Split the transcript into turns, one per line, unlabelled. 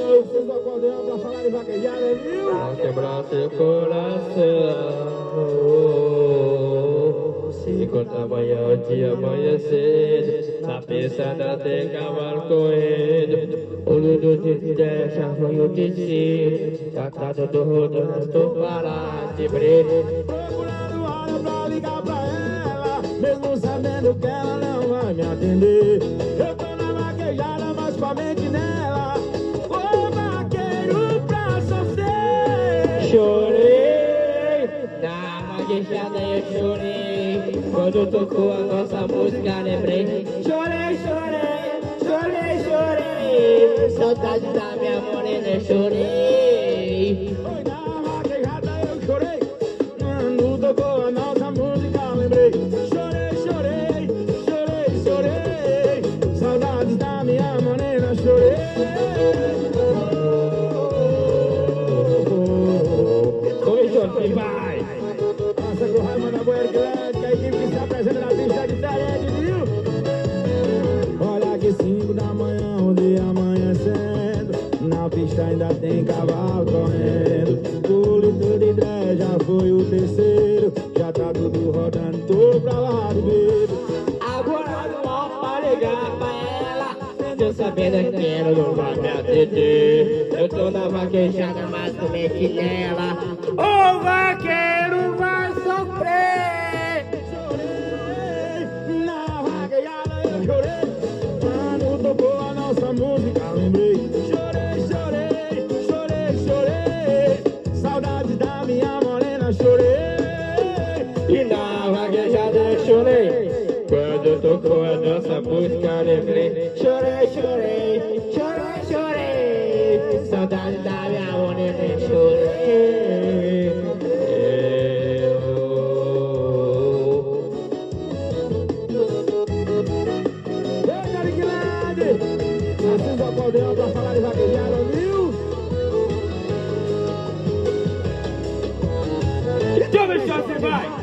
Vocês acorderam pra falar de vaquejada, viu?
Pra quebrar seu coração. Enquanto amanhã o dia amanhecer, na pista ainda tem cavalo correndo. O Ludo de ideia já foi o terceiro. Tratado do rodo, não estou parado de breve.
Procurando hora pra ligar pra ela, mesmo sabendo que ela não vai me atender. Eu tô na vaquejada, mas com a mente nela. Ô vaqueiro pra sofrer.
Chorei, na vaquejada eu chorei. Quando tocou a nossa música lembrei. Chorei, chorei, chorei, chorei. Saudade da minha morena eu chorei.
Foi na vaquejada eu chorei. Quando tocou a nossa música lembrei. Chorei, chorei, chorei, chorei. Saudades da minha morena chorei.
Começou, vai!
Passa com o Raimundo da Boa Atlética, a equipe que está presente na pista é diferente, viu? Olha que 5 da manhã, o dia amanhecendo. Na pista ainda tem cavalo correndo. O litro de 10 já foi o terceiro. Já tá tudo rodando, tô pra lá de bebo.
Agora não há pra ligar pra ela. Tô sabendo que ela não vai me atender. Eu tô na vaquejada, mas com mente nela. O vaqueiro vai sofrer.
Chorei, na vaquejada eu chorei. Quando tocou a nossa música lembrei. Chorei, chorei, chorei, chorei. Saudades da minha morena chorei.
E na vaquejada eu chorei. Quando tocou a nossa música lembrei. Chorei, chorei, chorei, chorei. Saudade da minha morena eu chorei.
Vocês acorderam pra falar de vaquejada, viu?
Então, meu chance, vai!